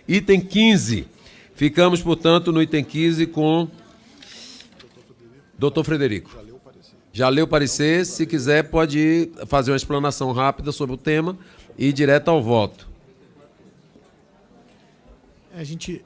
Item 15. Ficamos, portanto, no item 15 com doutor Frederico. Já leu o parecer. Se quiser, pode fazer uma explanação rápida sobre o tema e ir direto ao voto. A gente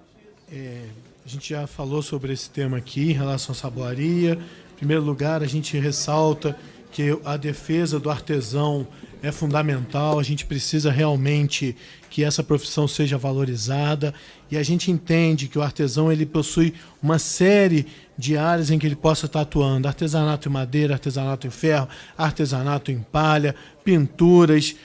já falou sobre esse tema aqui em relação à saboaria. Em primeiro lugar, a gente ressalta que a defesa do artesão é fundamental, a gente precisa realmente que essa profissão seja valorizada, e a gente entende que o artesão ele possui uma série de áreas em que ele possa estar atuando: artesanato em madeira, artesanato em ferro, artesanato em palha, pinturas.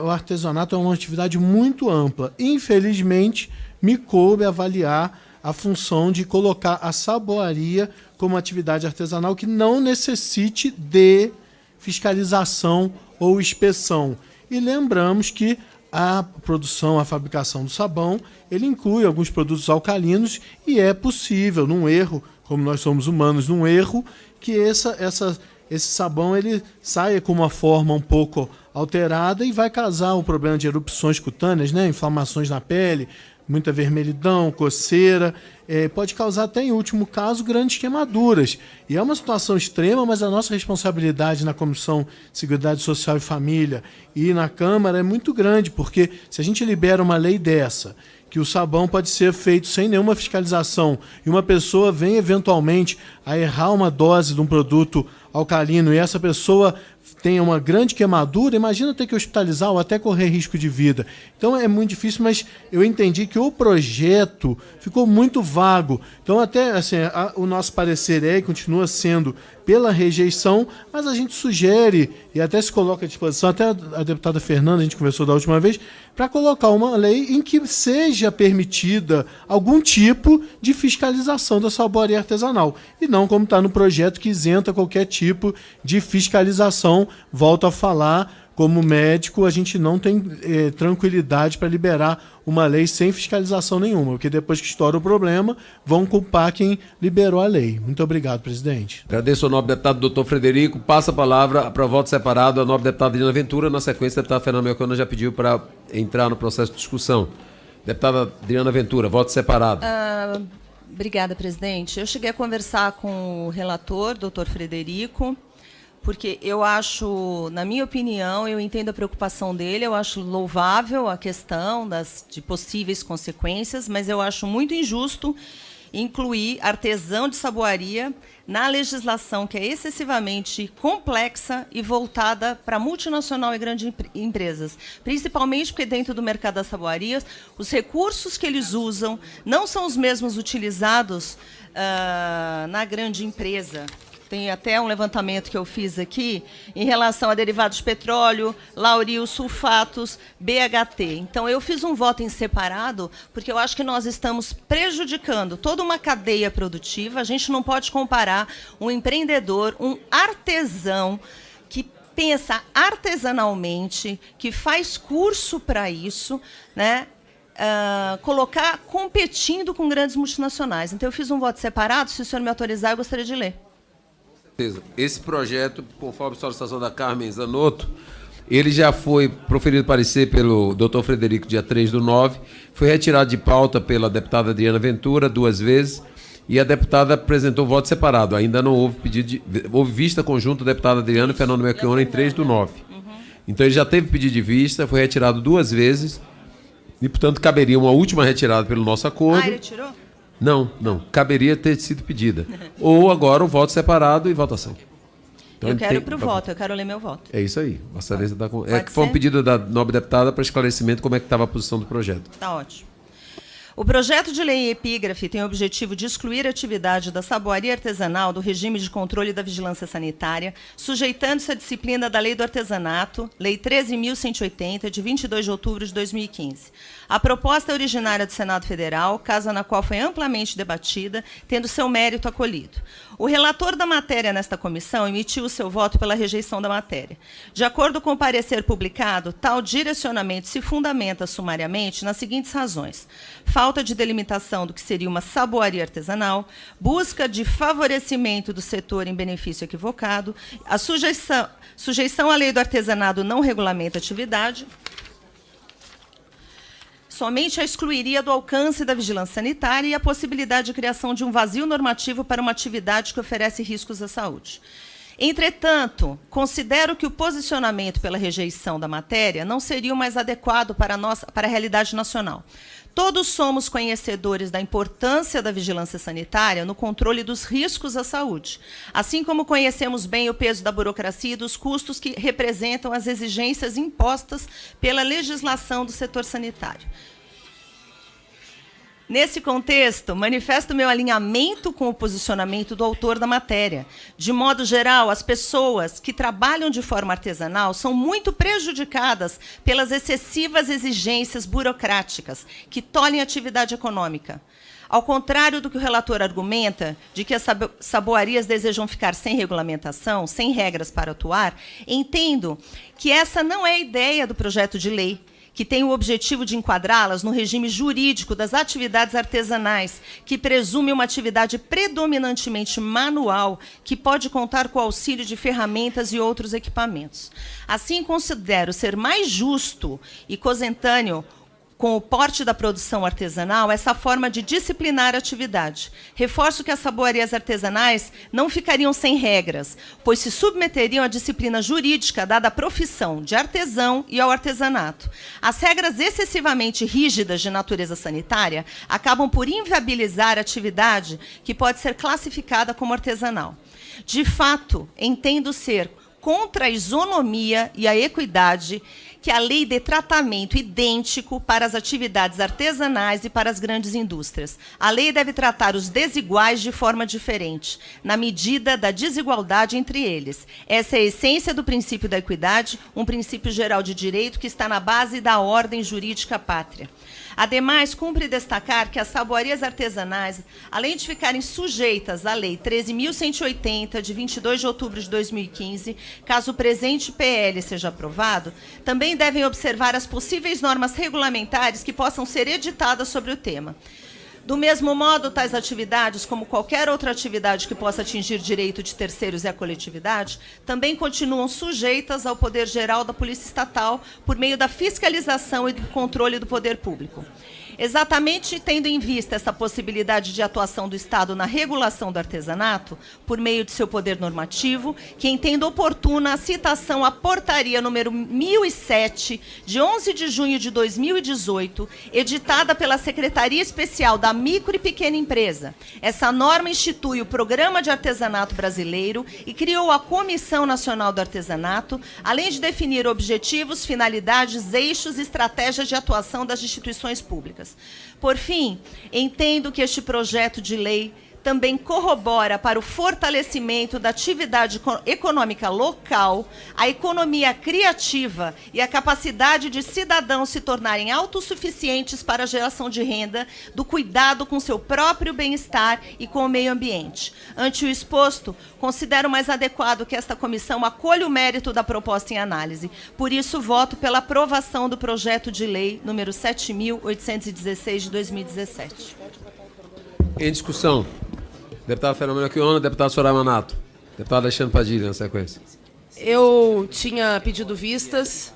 O artesanato é uma atividade muito ampla. Infelizmente, me coube avaliar a função de colocar a saboaria como atividade artesanal que não necessite de fiscalização ou inspeção. E lembramos que a produção, a fabricação do sabão, ele inclui alguns produtos alcalinos, e é possível, num erro, como nós somos humanos, num erro, que esse sabão ele saia com uma forma um pouco alterada e vai causar um problema de erupções cutâneas, né? Inflamações na pele, muita vermelhidão, coceira, pode causar até, em último caso, grandes queimaduras. E é uma situação extrema, mas a nossa responsabilidade na Comissão de Seguridade Social e Família e na Câmara é muito grande, porque se a gente libera uma lei dessa, que o sabão pode ser feito sem nenhuma fiscalização, e uma pessoa vem eventualmente a errar uma dose de um produto alcalino e essa pessoa tenha uma grande queimadura, imagina ter que hospitalizar ou até correr risco de vida. Então é muito difícil, mas eu entendi que o projeto ficou muito vago. Então até assim, o nosso parecer e continua sendo pela rejeição, mas a gente sugere, e até se coloca à disposição, até a deputada Fernanda, a gente conversou da última vez, para colocar uma lei em que seja permitida algum tipo de fiscalização da saboaria artesanal, e não como está no projeto, que isenta qualquer tipo de fiscalização. Volto a falar, como médico, a gente não tem tranquilidade para liberar uma lei sem fiscalização nenhuma, porque depois que estoura o problema, vão culpar quem liberou a lei. Muito obrigado, presidente. Agradeço ao nobre deputado doutor Frederico. Passa a palavra para voto separado à nobre deputada Adriana Ventura. Na sequência, a deputada Fernanda Melchiona já pediu para entrar no processo de discussão. Deputada Adriana Ventura, voto separado. Obrigada, presidente. Eu cheguei a conversar com o relator, doutor Frederico, porque eu acho, na minha opinião, eu entendo a preocupação dele, eu acho louvável a questão de possíveis consequências, mas eu acho muito injusto incluir artesão de saboaria na legislação que é excessivamente complexa e voltada para multinacional e grandes empresas, principalmente porque dentro do mercado das saboarias, os recursos que eles usam não são os mesmos utilizados na grande empresa. Tem até um levantamento que eu fiz aqui em relação a derivados de petróleo, lauril, sulfatos, BHT. Então, eu fiz um voto em separado, porque eu acho que nós estamos prejudicando toda uma cadeia produtiva. A gente não pode comparar um empreendedor, um artesão, que pensa artesanalmente, que faz curso para isso, né? Colocar competindo com grandes multinacionais. Então, eu fiz um voto separado. Se o senhor me autorizar, eu gostaria de ler. Esse projeto, conforme a solicitação da Carmen Zanotto, ele já foi proferido parecer pelo doutor Frederico dia 3/9, foi retirado de pauta pela deputada Adriana Ventura 2 vezes, e a deputada apresentou voto separado. Ainda não houve pedido houve vista conjunta da deputada Adriana e Fernando Melchiona em 3/9. Então ele já teve pedido de vista, foi retirado 2 vezes, e portanto caberia uma última retirada pelo nosso acordo. Ele tirou? Não. Caberia ter sido pedida. Ou agora o voto separado e votação. Então, eu quero ir para o voto, eu quero ler meu voto. É isso aí. Vossa Excelência está com... Foi um pedido da nobre deputada para esclarecimento como é que estava a posição do projeto. Está ótimo. O projeto de lei em epígrafe tem o objetivo de excluir a atividade da saboaria artesanal do regime de controle da vigilância sanitária, sujeitando-se à disciplina da Lei do Artesanato, Lei 13.180, de 22 de outubro de 2015. A proposta é originária do Senado Federal, casa na qual foi amplamente debatida, tendo seu mérito acolhido. O relator da matéria nesta comissão emitiu o seu voto pela rejeição da matéria. De acordo com o parecer publicado, tal direcionamento se fundamenta sumariamente nas seguintes razões: falta de delimitação do que seria uma saboaria artesanal, busca de favorecimento do setor em benefício equivocado, a sujeição à lei do artesanato não regulamenta a atividade, somente a excluiria do alcance da vigilância sanitária e a possibilidade de criação de um vazio normativo para uma atividade que oferece riscos à saúde. Entretanto, considero que o posicionamento pela rejeição da matéria não seria o mais adequado para a realidade nacional. Todos somos conhecedores da importância da vigilância sanitária no controle dos riscos à saúde, assim como conhecemos bem o peso da burocracia e dos custos que representam as exigências impostas pela legislação do setor sanitário. Nesse contexto, manifesto meu alinhamento com o posicionamento do autor da matéria. De modo geral, as pessoas que trabalham de forma artesanal são muito prejudicadas pelas excessivas exigências burocráticas que tolhem a atividade econômica. Ao contrário do que o relator argumenta, de que as saboarias desejam ficar sem regulamentação, sem regras para atuar, entendo que essa não é a ideia do projeto de lei, que tem o objetivo de enquadrá-las no regime jurídico das atividades artesanais, que presume uma atividade predominantemente manual, que pode contar com o auxílio de ferramentas e outros equipamentos. Assim, considero ser mais justo e cosentâneo com o porte da produção artesanal essa forma de disciplinar a atividade. Reforço que as saboarias artesanais não ficariam sem regras, pois se submeteriam à disciplina jurídica dada à profissão de artesão e ao artesanato. As regras excessivamente rígidas de natureza sanitária acabam por inviabilizar a atividade que pode ser classificada como artesanal. De fato, entendo ser contra a isonomia e a equidade que a lei dê tratamento idêntico para as atividades artesanais e para as grandes indústrias. A lei deve tratar os desiguais de forma diferente, na medida da desigualdade entre eles. Essa é a essência do princípio da equidade, um princípio geral de direito que está na base da ordem jurídica pátria. Ademais, cumpre destacar que as saboarias artesanais, além de ficarem sujeitas à Lei 13.180, de 22 de outubro de 2015, caso o presente PL seja aprovado, também devem observar as possíveis normas regulamentares que possam ser editadas sobre o tema. Do mesmo modo, tais atividades, como qualquer outra atividade que possa atingir direito de terceiros e a coletividade, também continuam sujeitas ao poder geral da Polícia Estatal por meio da fiscalização e do controle do poder público. Exatamente tendo em vista essa possibilidade de atuação do Estado na regulação do artesanato, por meio de seu poder normativo, que entendo oportuna a citação à portaria número 1007, de 11 de junho de 2018, editada pela Secretaria Especial da Micro e Pequena Empresa. Essa norma institui o Programa de Artesanato Brasileiro e criou a Comissão Nacional do Artesanato, além de definir objetivos, finalidades, eixos e estratégias de atuação das instituições públicas. Por fim, entendo que este projeto de lei também corrobora para o fortalecimento da atividade econômica local, a economia criativa e a capacidade de cidadãos se tornarem autossuficientes para a geração de renda, do cuidado com seu próprio bem-estar e com o meio ambiente. Ante o exposto, considero mais adequado que esta comissão acolha o mérito da proposta em análise. Por isso, voto pela aprovação do projeto de lei número 7.816 de 2017. Em discussão. Deputado Fernando Chiona, deputado Soraya Manato. Deputado Alexandre Padilha, na sequência. Eu tinha pedido vistas,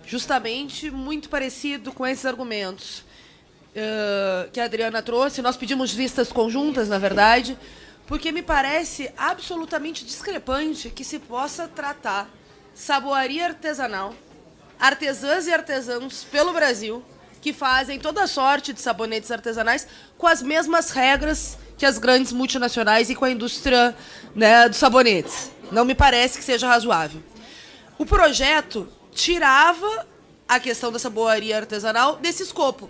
justamente muito parecido com esses argumentos que a Adriana trouxe. Nós pedimos vistas conjuntas, na verdade, porque me parece absolutamente discrepante que se possa tratar saboaria artesanal, artesãs e artesãos pelo Brasil, que fazem toda sorte de sabonetes artesanais com as mesmas regras que as grandes multinacionais e com a indústria, né, dos sabonetes. Não me parece que seja razoável. O projeto tirava a questão da saboaria artesanal desse escopo,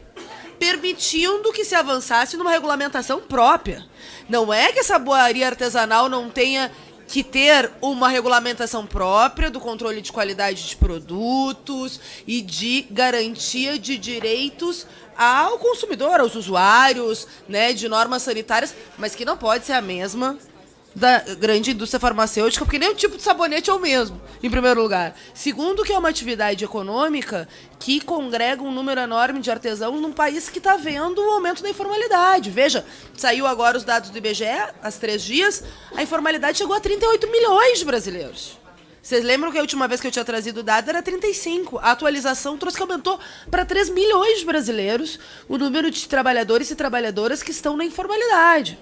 permitindo que se avançasse numa regulamentação própria. Não é que a saboaria artesanal não tenha que ter uma regulamentação própria do controle de qualidade de produtos e de garantia de direitos ao consumidor, aos usuários, né, de normas sanitárias, mas que não pode ser a mesma da grande indústria farmacêutica, porque nem o tipo de sabonete é o mesmo, em primeiro lugar. Segundo, que é uma atividade econômica que congrega um número enorme de artesãos num país que está vendo o aumento da informalidade. Veja, saiu agora os dados do IBGE, há 3 dias, a informalidade chegou a 38 milhões de brasileiros. Vocês lembram que a última vez que eu tinha trazido o dado era 35. A atualização trouxe que aumentou para 3 milhões de brasileiros o número de trabalhadores e trabalhadoras que estão na informalidade.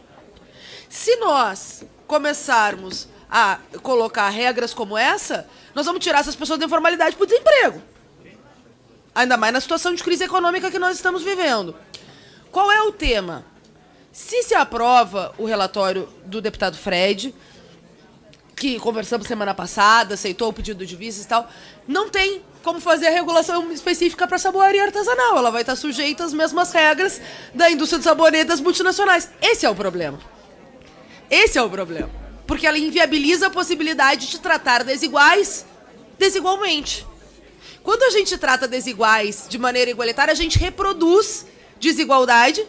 Se nós começarmos a colocar regras como essa, nós vamos tirar essas pessoas da informalidade para o desemprego. Ainda mais na situação de crise econômica que nós estamos vivendo. Qual é o tema? Se aprova o relatório do deputado Fred, que conversamos semana passada, aceitou o pedido de vistas e tal, não tem como fazer a regulação específica para saboaria artesanal. Ela vai estar sujeita às mesmas regras da indústria de sabonete das multinacionais. Esse é o problema. Esse é o problema. Porque ela inviabiliza a possibilidade de tratar desiguais desigualmente. Quando a gente trata desiguais de maneira igualitária, a gente reproduz desigualdade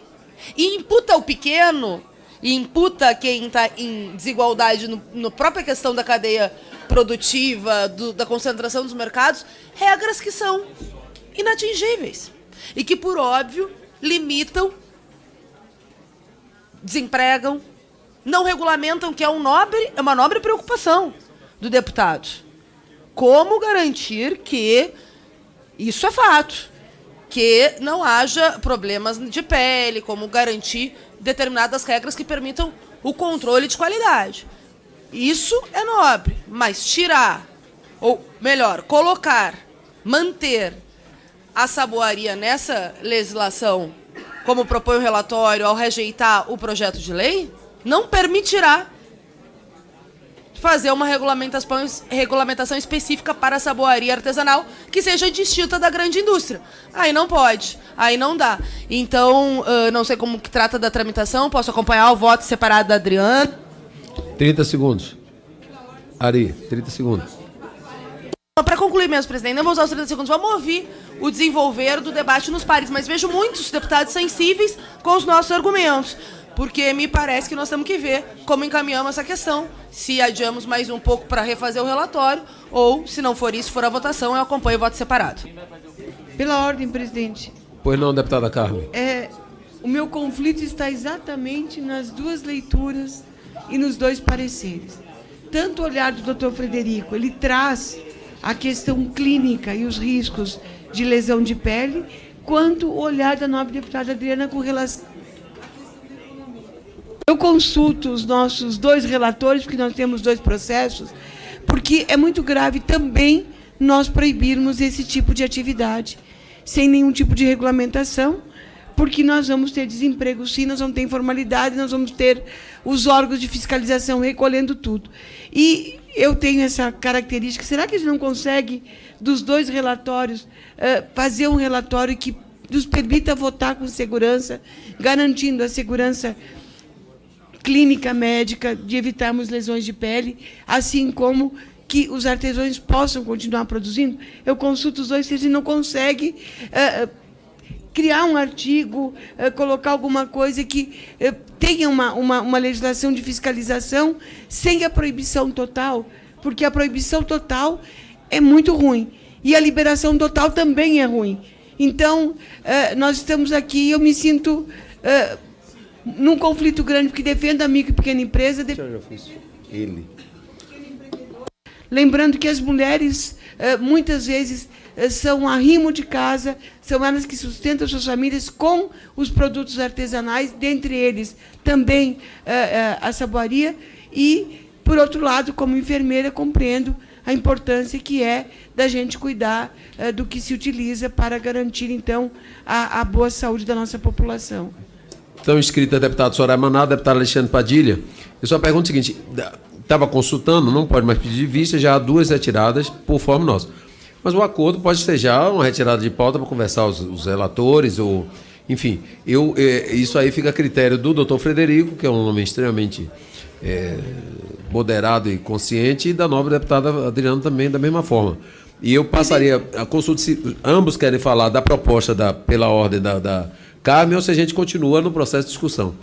e imputa o pequeno, e imputa quem está em desigualdade na própria questão da cadeia produtiva, da concentração dos mercados, regras que são inatingíveis e que, por óbvio, limitam, desempregam, não regulamentam, que é uma nobre preocupação do deputado. Como garantir que, isso é fato, que não haja problemas de pele, como garantir determinadas regras que permitam o controle de qualidade. Isso é nobre, mas tirar, ou melhor, colocar, manter a saboaria nessa legislação, como propõe o relatório ao rejeitar o projeto de lei, não permitirá fazer uma regulamentação específica para a saboaria artesanal que seja distinta da grande indústria. Aí não pode, aí não dá. Então, não sei como que trata da tramitação, posso acompanhar o voto separado da Adriana. 30 segundos. Ari, 30 segundos. Para concluir mesmo, presidente, não vou usar os 30 segundos, vamos ouvir o desenvolver do debate nos pares, mas vejo muitos deputados sensíveis com os nossos argumentos, porque me parece que nós temos que ver como encaminhamos essa questão, se adiamos mais um pouco para refazer o relatório, ou, se não for isso, for a votação, eu acompanho o voto separado. Pela ordem, presidente. Pois não, deputada Carmen. O meu conflito está exatamente nas duas leituras e nos dois pareceres. Tanto o olhar do doutor Frederico, ele traz a questão clínica e os riscos de lesão de pele, quanto o olhar da nobre deputada Adriana com relação... Eu consulto os nossos dois relatores, porque nós temos dois processos, porque é muito grave também nós proibirmos esse tipo de atividade, sem nenhum tipo de regulamentação, porque nós vamos ter desemprego, sim, nós vamos ter informalidade, nós vamos ter os órgãos de fiscalização recolhendo tudo. E eu tenho essa característica, será que a gente não consegue, dos dois relatórios, fazer um relatório que nos permita votar com segurança, garantindo a segurança clínica médica, de evitarmos lesões de pele, assim como que os artesãos possam continuar produzindo? Eu consulto os dois, se a gente não consegue criar um artigo, colocar alguma coisa que tenha uma legislação de fiscalização sem a proibição total, porque a proibição total é muito ruim, e a liberação total também é ruim. Então, nós estamos aqui, eu me sinto... num conflito grande, porque defendo a micro e pequena empresa. Lembrando que as mulheres, muitas vezes, são arrimo de casa, são elas que sustentam suas famílias com os produtos artesanais, dentre eles também a saboaria. E, por outro lado, como enfermeira, compreendo a importância que é da gente cuidar do que se utiliza para garantir, então, a boa saúde da nossa população. Estão inscritos a deputado Soraya Maná, deputado Alexandre Padilha. Eu só pergunto o seguinte, estava consultando, não pode mais pedir de vista, já há duas retiradas por forma nossa. Mas o acordo pode ser já uma retirada de pauta para conversar os relatores, ou, enfim, isso aí fica a critério do doutor Frederico, que é um homem extremamente moderado e consciente, e da nova deputada Adriana também, da mesma forma. E eu passaria a consulta, se ambos querem falar da proposta pela ordem da Carmen, ou se a gente continua no processo de discussão.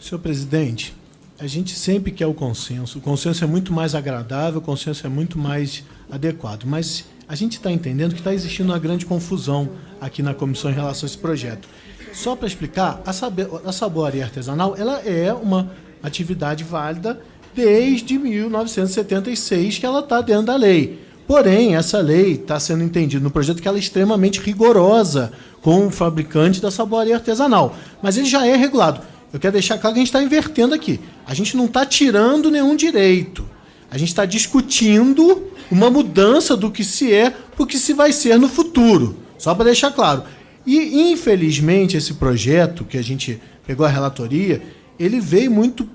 Senhor presidente, a gente sempre quer o consenso é muito mais agradável, o consenso é muito mais adequado, mas a gente está entendendo que está existindo uma grande confusão aqui na comissão em relação a esse projeto. Só para explicar, a saboaria artesanal ela é uma atividade válida desde 1976 que ela está dentro da lei. Porém, essa lei está sendo entendida no projeto que ela é extremamente rigorosa com o fabricante da saboaria artesanal. Mas ele já é regulado. Eu quero deixar claro que a gente está invertendo aqui. A gente não está tirando nenhum direito. A gente está discutindo uma mudança do que se é para o que se vai ser no futuro. Só para deixar claro. E, infelizmente, esse projeto que a gente pegou a relatoria, ele veio muito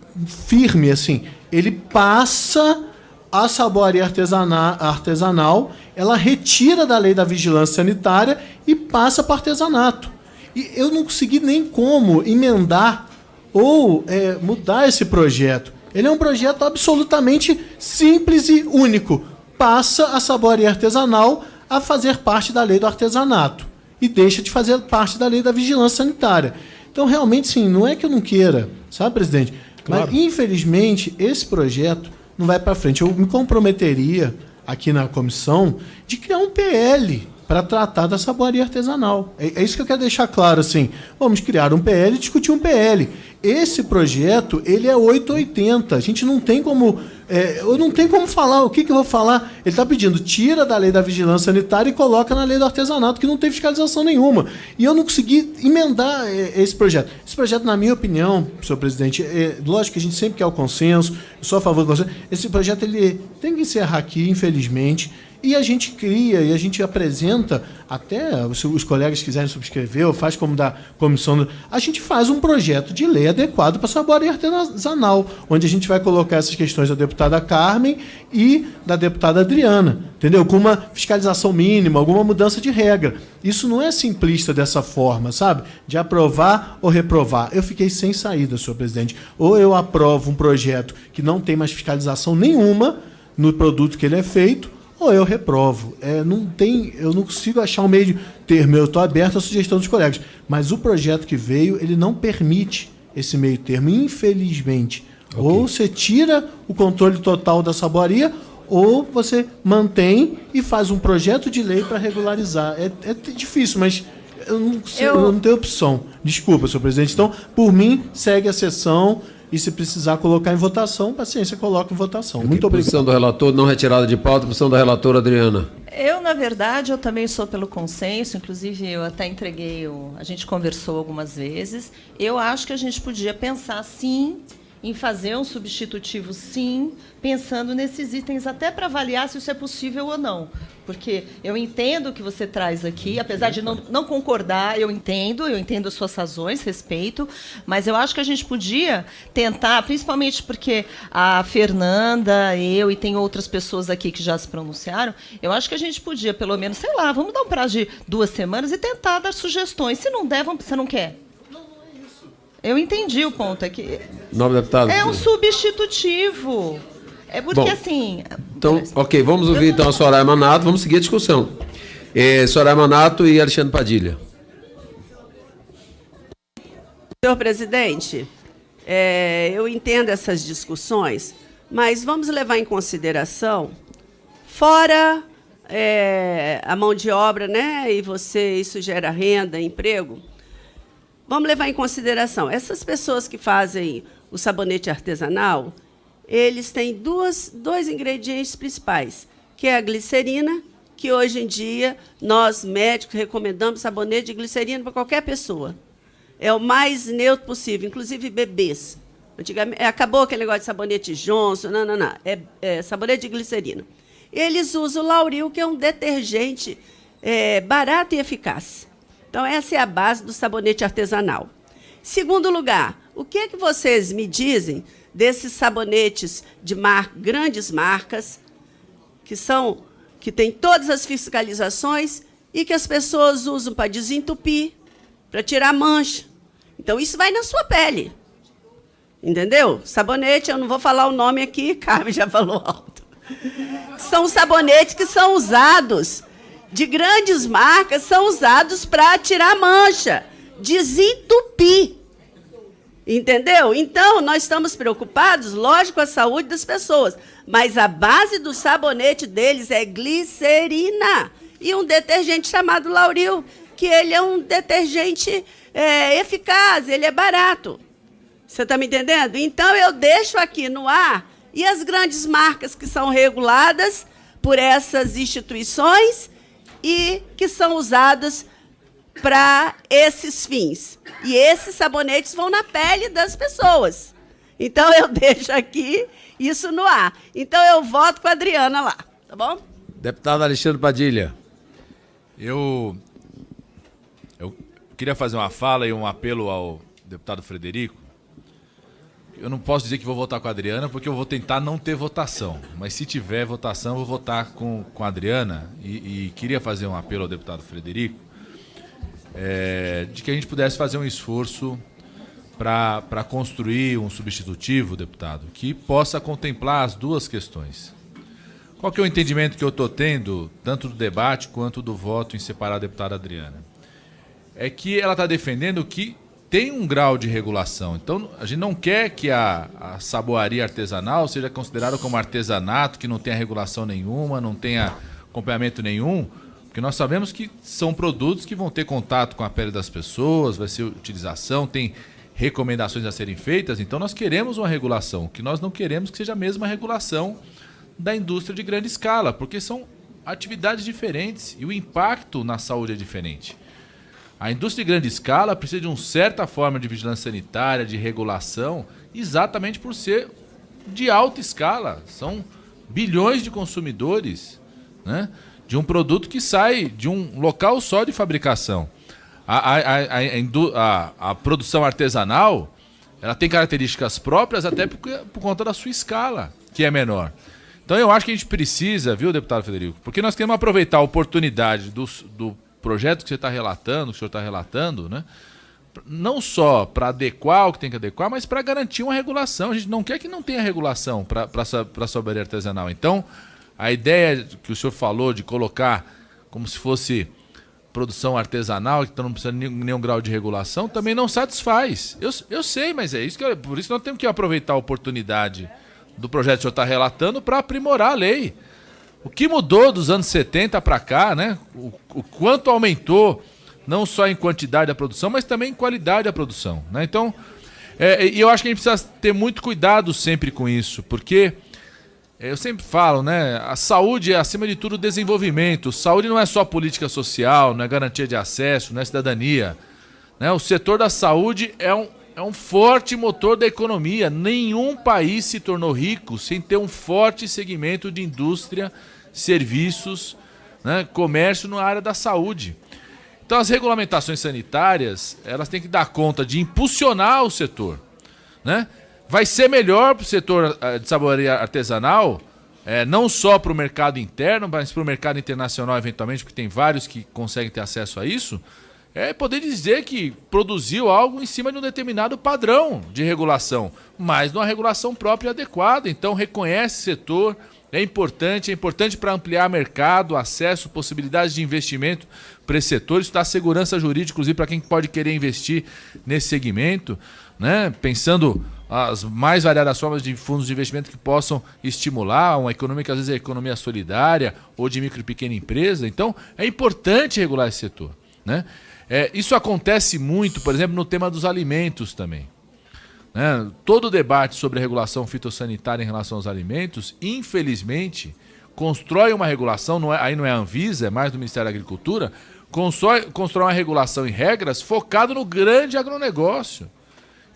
firme, assim. Ele passa a saboaria artesanal, ela retira da lei da vigilância sanitária e passa para artesanato. E eu não consegui nem como emendar ou mudar esse projeto. Ele é um projeto absolutamente simples e único. Passa a saboaria artesanal a fazer parte da lei do artesanato e deixa de fazer parte da lei da vigilância sanitária. Então, realmente, sim, não é que eu não queira, sabe, presidente? Claro. Mas, infelizmente, esse projeto não vai para frente. Eu me comprometeria aqui na comissão de criar um PL para tratar da saboaria artesanal. É isso que eu quero deixar claro, assim. Vamos criar um PL e discutir um PL. Esse projeto, ele é 880. A gente não tem como... eu não tenho como falar. O que eu vou falar? Ele está pedindo, tira da lei da vigilância sanitária e coloca na lei do artesanato, que não tem fiscalização nenhuma. E eu não consegui emendar esse projeto. Esse projeto, na minha opinião, senhor presidente, lógico que a gente sempre quer o consenso, eu sou a favor do consenso. Esse projeto ele tem que encerrar aqui, infelizmente. E a gente cria, e a gente apresenta, até se os colegas quiserem subscrever, ou faz como da comissão, a gente faz um projeto de lei adequado para a saboaria artesanal, onde a gente vai colocar essas questões da deputada Carmen e da deputada Adriana, entendeu? Com uma fiscalização mínima, alguma mudança de regra. Isso não é simplista dessa forma, sabe? De aprovar ou reprovar. Eu fiquei sem saída, senhor presidente. Ou eu aprovo um projeto que não tem mais fiscalização nenhuma no produto que ele é feito, ou eu reprovo. Eu não consigo achar um meio de termo. Eu estou aberto à sugestão dos colegas. Mas o projeto que veio, ele não permite esse meio termo, infelizmente. Okay. Ou você tira o controle total da saboaria, ou você mantém e faz um projeto de lei para regularizar. É difícil, mas eu não tenho opção. Desculpa, senhor presidente. Então, por mim, segue a sessão. E se precisar colocar em votação, paciência, coloca em votação. Okay. Muito obrigado. Posição do relator, não retirada de pauta. Posição da relatora, Adriana. Eu, na verdade, eu também sou pelo consenso. Inclusive, eu até entreguei... A gente conversou algumas vezes. Eu acho que a gente podia pensar, sim, em fazer um substitutivo, sim, pensando nesses itens, até para avaliar se isso é possível ou não. Porque eu entendo o que você traz aqui, apesar de não concordar, eu entendo as suas razões, respeito, mas eu acho que a gente podia tentar, principalmente porque a Fernanda, eu e tem outras pessoas aqui que já se pronunciaram, eu acho que a gente podia, pelo menos, sei lá, vamos dar um prazo de 2 semanas e tentar dar sugestões. Se não der, você não quer? Eu entendi o ponto aqui. Nobre deputado. É um substitutivo. É porque, bom, assim... Então, ok, vamos ouvir então a Soraya Manato, vamos seguir a discussão. Soraya Manato e Alexandre Padilha. Senhor presidente, eu entendo essas discussões, mas vamos levar em consideração, fora a mão de obra, né, isso gera renda, emprego, vamos levar em consideração, essas pessoas que fazem o sabonete artesanal, eles têm dois ingredientes principais, que é a glicerina, que hoje em dia nós, médicos, recomendamos sabonete de glicerina para qualquer pessoa. É o mais neutro possível, inclusive bebês. Antigamente, acabou aquele negócio de sabonete Johnson, não. É sabonete de glicerina. Eles usam o Lauril, que é um detergente barato e eficaz. Então, essa é a base do sabonete artesanal. Segundo lugar, o que é que vocês me dizem desses sabonetes de grandes marcas, que têm todas as fiscalizações e que as pessoas usam para desentupir, para tirar mancha. Então, isso vai na sua pele. Entendeu? Sabonete, eu não vou falar o nome aqui, Carmen já falou alto. São sabonetes que são usados, de grandes marcas, são usados para tirar mancha, desentupir. Entendeu? Então, nós estamos preocupados, lógico, com a saúde das pessoas, mas a base do sabonete deles é glicerina e um detergente chamado Lauril, que ele é um detergente eficaz, ele é barato. Você está me entendendo? Então, eu deixo aqui no ar E as grandes marcas que são reguladas por essas instituições e que são usadas para esses fins. E esses sabonetes vão na pele das pessoas. Então, eu deixo aqui isso no ar. Então, eu voto com a Adriana lá, tá bom? Deputado Alexandre Padilha. Eu queria fazer uma fala e um apelo ao deputado Frederico. Eu não posso dizer que vou votar com a Adriana, porque eu vou tentar não ter votação. Mas se tiver votação, eu vou votar com a Adriana. E queria fazer um apelo ao deputado Frederico, de que a gente pudesse fazer um esforço para construir um substitutivo, deputado, que possa contemplar as duas questões. Qual que é o entendimento que eu estou tendo, tanto do debate quanto do voto em separar a deputada Adriana? É que ela está defendendo que tem um grau de regulação. Então, a gente não quer que a saboaria artesanal seja considerada como artesanato, que não tenha regulação nenhuma, não tenha acompanhamento nenhum, porque nós sabemos que são produtos que vão ter contato com a pele das pessoas, vai ser utilização, tem recomendações a serem feitas, então nós queremos uma regulação. O que nós não queremos que seja a mesma regulação da indústria de grande escala, porque são atividades diferentes e o impacto na saúde é diferente. A indústria de grande escala precisa de uma certa forma de vigilância sanitária, de regulação, exatamente por ser de alta escala. São bilhões de consumidores, né, de um produto que sai de um local só de fabricação. A produção artesanal, ela tem características próprias até por conta da sua escala, que é menor. Então eu acho que a gente precisa, viu, deputado Frederico, porque nós queremos aproveitar a oportunidade do projeto que você está relatando, que o senhor está relatando, né? Não só para adequar o que tem que adequar, mas para garantir uma regulação. A gente não quer que não tenha regulação para a saboaria artesanal. Então, a ideia que o senhor falou de colocar como se fosse produção artesanal, que então não precisa de nenhum grau de regulação, também não satisfaz. Eu sei, mas é isso por isso nós temos que aproveitar a oportunidade do projeto que o senhor está relatando para aprimorar a lei. O que mudou dos anos 70 para cá, né? O quanto aumentou, não só em quantidade da produção, mas também em qualidade da produção, né? Então, eu acho que a gente precisa ter muito cuidado sempre com isso, porque eu sempre falo, né? A saúde é, acima de tudo, desenvolvimento. Saúde não é só política social, não é garantia de acesso, não é cidadania, né? O setor da saúde é um forte motor da economia. Nenhum país se tornou rico sem ter um forte segmento de indústria, serviços, né, comércio na área da saúde. Então as regulamentações sanitárias, elas têm que dar conta de impulsionar o setor, né? Vai ser melhor para o setor de saboaria artesanal, não só para o mercado interno, mas para o mercado internacional eventualmente, porque tem vários que conseguem ter acesso a isso, poder dizer que produziu algo em cima de um determinado padrão de regulação, mas numa regulação própria e adequada. Então reconhece o setor, é importante para ampliar mercado, acesso, possibilidades de investimento para esse setor. Isso dá segurança jurídica, inclusive, para quem pode querer investir nesse segmento, né? Pensando as mais variadas formas de fundos de investimento que possam estimular uma economia que às vezes é economia solidária ou de micro e pequena empresa. Então, é importante regular esse setor, né? Isso acontece muito, por exemplo, no tema dos alimentos também. Todo o debate sobre a regulação fitossanitária em relação aos alimentos, infelizmente, constrói uma regulação, aí não é a Anvisa, é mais do Ministério da Agricultura, constrói uma regulação e regras focado no grande agronegócio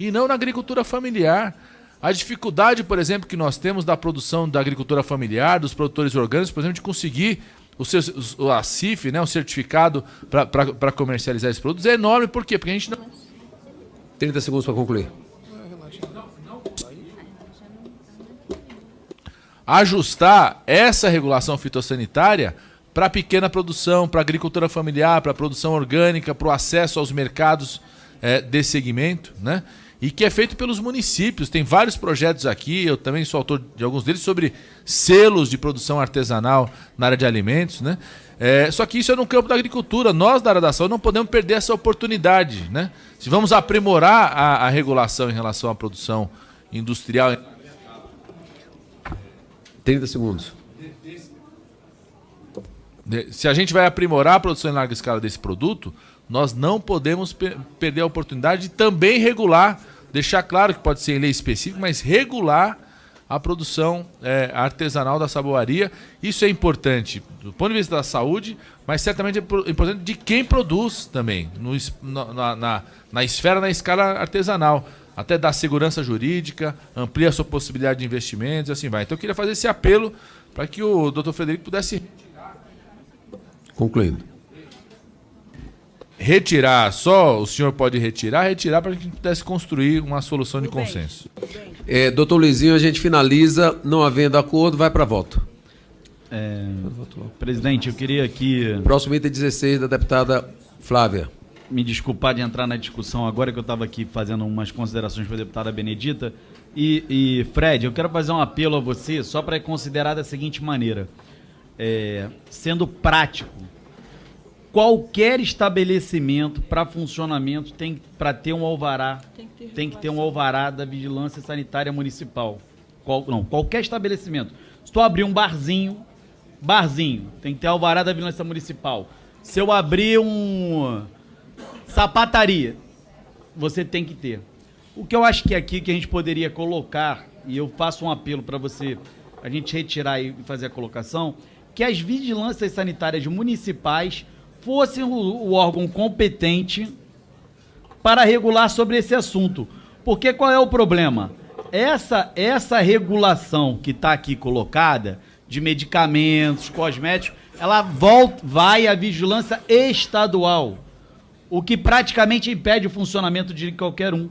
e não na agricultura familiar. A dificuldade, por exemplo, que nós temos da produção da agricultura familiar, dos produtores orgânicos, por exemplo, de conseguir a CIF, né, o certificado para comercializar esses produtos, é enorme. Por quê? Porque a gente não... 30 segundos para concluir. Ajustar essa regulação fitossanitária para a pequena produção, para a agricultura familiar, para a produção orgânica, para o acesso aos mercados desse segmento, né? E que é feito pelos municípios. Tem vários projetos aqui, eu também sou autor de alguns deles, sobre selos de produção artesanal na área de alimentos, né? Só que isso é no campo da agricultura. Nós, da área da saúde, não podemos perder essa oportunidade, né? Se vamos aprimorar a regulação em relação à produção industrial... 30 segundos. Se a gente vai aprimorar a produção em larga escala desse produto, nós não podemos perder a oportunidade de também regular, deixar claro que pode ser em lei específica, mas regular a produção artesanal da saboaria. Isso é importante do ponto de vista da saúde, mas certamente é importante de quem produz também, na esfera, na escala artesanal. Até dá segurança jurídica, amplia a sua possibilidade de investimentos e assim vai. Então eu queria fazer esse apelo para que o doutor Frederico pudesse... Concluindo. Retirar, só o senhor pode retirar para que a gente pudesse construir uma solução de consenso. Doutor Luizinho, a gente finaliza, não havendo acordo, vai para voto. Presidente, eu queria aqui... Próximo item 16, da deputada Flávia. Me desculpar de entrar na discussão agora, que eu estava aqui fazendo umas considerações para a deputada Benedita. E Fred, eu quero fazer um apelo a você, só para considerar da seguinte maneira. Sendo prático, qualquer estabelecimento para funcionamento para ter um alvará, tem que ter um alvará da Vigilância Sanitária Municipal. Qualquer estabelecimento. Se tu abrir um barzinho, tem que ter alvará da Vigilância Municipal. Se eu abrir sapataria, você tem que ter. O que eu acho que aqui que a gente poderia colocar, e eu faço um apelo para você, a gente retirar e fazer a colocação, que as vigilâncias sanitárias municipais fossem o órgão competente para regular sobre esse assunto. Porque qual é o problema? Essa regulação que está aqui colocada, de medicamentos, cosméticos, ela vai à vigilância estadual, o que praticamente impede o funcionamento de qualquer um.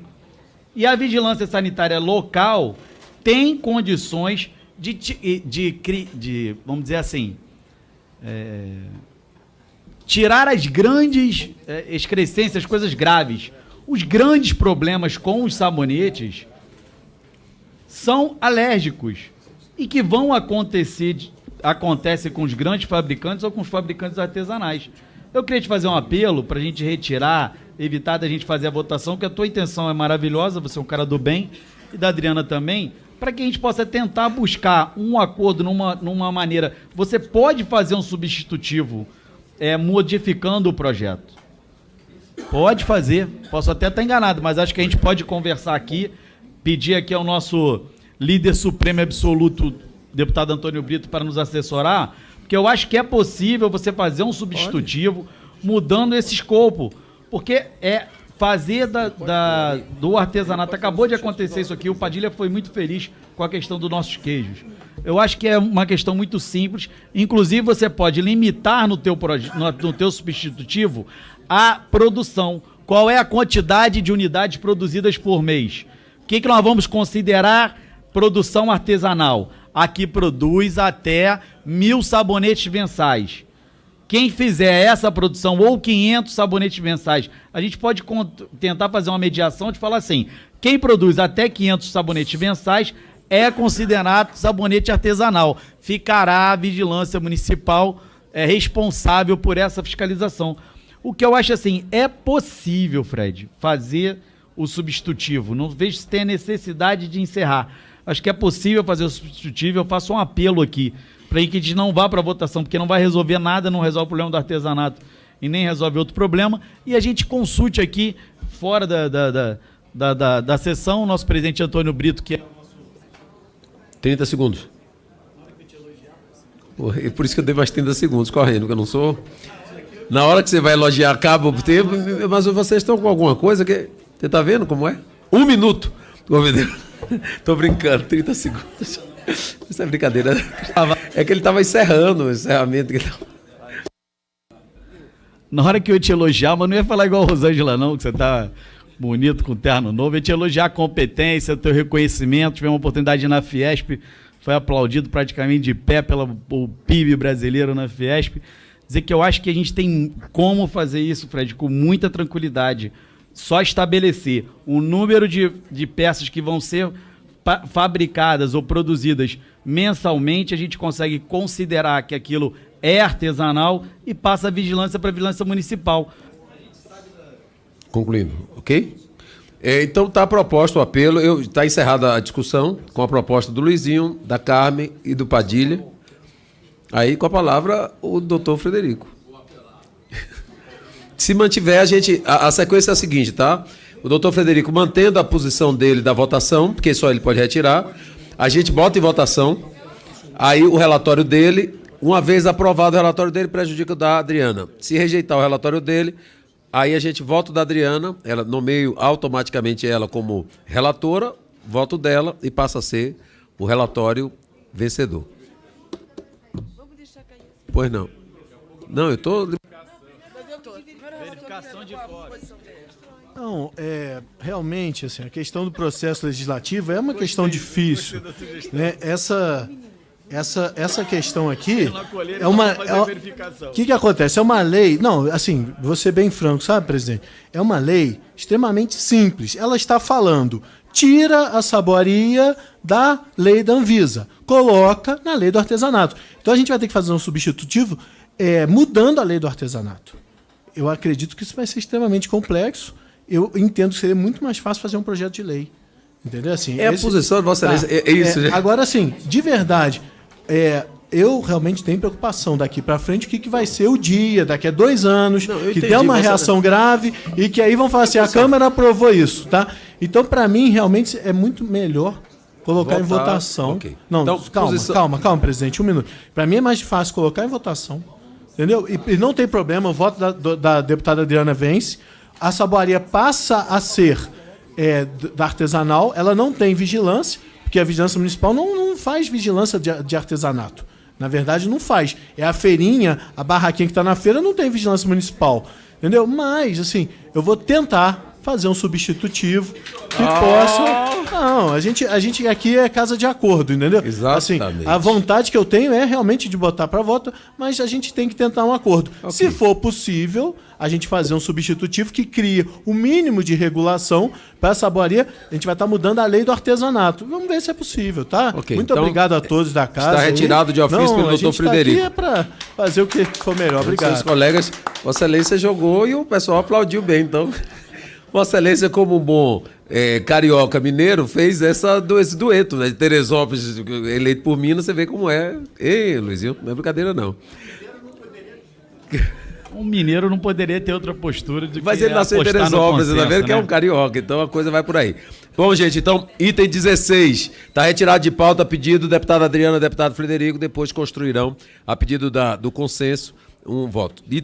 E a vigilância sanitária local tem condições de vamos dizer assim, tirar as grandes excrescências, as coisas graves. Os grandes problemas com os sabonetes são alérgicos e que vão acontece com os grandes fabricantes ou com os fabricantes artesanais. Eu queria te fazer um apelo para a gente retirar, evitar da gente fazer a votação, que a tua intenção é maravilhosa, você é um cara do bem, e da Adriana também, para que a gente possa tentar buscar um acordo numa maneira. Você pode fazer um substitutivo modificando o projeto. Pode fazer. Posso até estar enganado, mas acho que a gente pode conversar aqui, pedir aqui ao nosso líder supremo absoluto, deputado Antônio Brito, para nos assessorar, porque eu acho que é possível você fazer um substitutivo mudando esse escopo, porque fazer do artesanato. Acabou de acontecer isso aqui, o Padilha foi muito feliz com a questão dos nossos queijos. Eu acho que é uma questão muito simples, inclusive você pode limitar no teu substitutivo a produção. Qual é a quantidade de unidades produzidas por mês? O que nós vamos considerar produção artesanal? Aqui produz até 1.000 sabonetes mensais. Quem fizer essa produção ou 500 sabonetes mensais, a gente pode tentar fazer uma mediação de falar assim, quem produz até 500 sabonetes mensais é considerado sabonete artesanal. Ficará a vigilância municipal responsável por essa fiscalização. O que eu acho assim, é possível, Fred, fazer o substitutivo. Não vejo se tem a necessidade de encerrar. Acho que é possível fazer o substitutivo. Eu faço um apelo aqui para que a gente não vá para a votação, porque não vai resolver nada, não resolve o problema do artesanato e nem resolve outro problema. E a gente consulte aqui, fora da sessão, o nosso presidente Antônio Brito, que é... 30 segundos. Por isso que eu dei mais 30 segundos correndo, porque eu não sou... Na hora que você vai elogiar, acaba o tempo, mas vocês estão com alguma coisa que... Você está vendo como é? 1 minuto. Estou brincando, 30 segundos. Isso é brincadeira. É que ele estava encerrando o encerramento. Na hora que eu te elogiar, mas não ia falar igual a Rosângela, não, que você está bonito com terno novo. Eu ia te elogiar a competência, o teu reconhecimento. Tive uma oportunidade na Fiesp, foi aplaudido praticamente de pé pelo PIB brasileiro na Fiesp. Dizer que eu acho que a gente tem como fazer isso, Fred, com muita tranquilidade. Só estabelecer o número de peças que vão ser fabricadas ou produzidas mensalmente, a gente consegue considerar que aquilo é artesanal e passa a vigilância para a vigilância municipal. Concluindo, ok? Então está proposto o apelo, está encerrada a discussão com a proposta do Luizinho, da Carmen e do Padilha. Aí com a palavra o doutor Frederico. Se mantiver, a sequência é a seguinte, tá? O doutor Frederico mantendo a posição dele da votação, porque só ele pode retirar. a gente bota em votação, aí o relatório dele, uma vez aprovado o relatório dele, prejudica o da Adriana. Se rejeitar o relatório dele, aí a gente vota o da Adriana, ela nomeia automaticamente ela como relatora, voto dela e passa a ser o relatório vencedor. Pois não. Não, eu estou... Verificação de votos. Não, realmente, assim, a questão do processo legislativo é uma questão difícil. Né? Essa questão aqui é uma... O que acontece? É uma lei... Não, assim, vou ser bem franco, sabe, presidente? É uma lei extremamente simples. Ela está falando, tira a saboaria da lei da Anvisa, coloca na lei do artesanato. Então a gente vai ter que fazer um substitutivo mudando a lei do artesanato. Eu acredito que isso vai ser extremamente complexo. Eu entendo que seria muito mais fácil fazer um projeto de lei. Entendeu? Assim, a posição de Vossa Excelência. É isso, gente. Agora, assim, de verdade, eu realmente tenho preocupação daqui para frente, o que vai ser o dia, daqui a 2 anos, que der uma reação grave e que aí vão falar assim, a Câmara aprovou isso, tá? Então, para mim, realmente, é muito melhor colocar em votação. Okay. Não, então, calma, presidente, 1 minuto. Para mim é mais fácil colocar em votação, entendeu? E não tem problema, o voto da deputada Adriana vence, a saboaria passa a ser da artesanal, ela não tem vigilância, porque a vigilância municipal não faz vigilância de artesanato. Na verdade, não faz. É a feirinha, a barraquinha que está na feira, não tem vigilância municipal. Entendeu? Mas, assim, eu vou tentar fazer um substitutivo que possa... Não, a gente aqui é casa de acordo, entendeu? Exatamente. Assim, a vontade que eu tenho é realmente de botar para voto, mas a gente tem que tentar um acordo. Okay. Se for possível, a gente fazer um substitutivo que crie o mínimo de regulação para a saboaria. A gente vai estar mudando a lei do artesanato. Vamos ver se é possível, tá? Okay, muito obrigado a todos da casa. Está retirado de ofício pelo doutor Frederico. A gente está aqui para fazer o que for melhor. Obrigado. Seus colegas, Vossa Excelência jogou e o pessoal aplaudiu bem, então... Vossa Excelência, como um bom carioca mineiro, fez esse dueto, né? De Teresópolis, eleito por Minas, você vê como é. Ei, Luizinho, não é brincadeira, não. Um mineiro não poderia ter outra postura de Mas ele nasceu em Teresópolis, tá vendo que é um carioca, então a coisa vai por aí. Bom, gente, então, item 16. Está retirado de pauta a pedido do deputado Adriana, deputado Frederico, depois construirão, a pedido do consenso, um voto. Item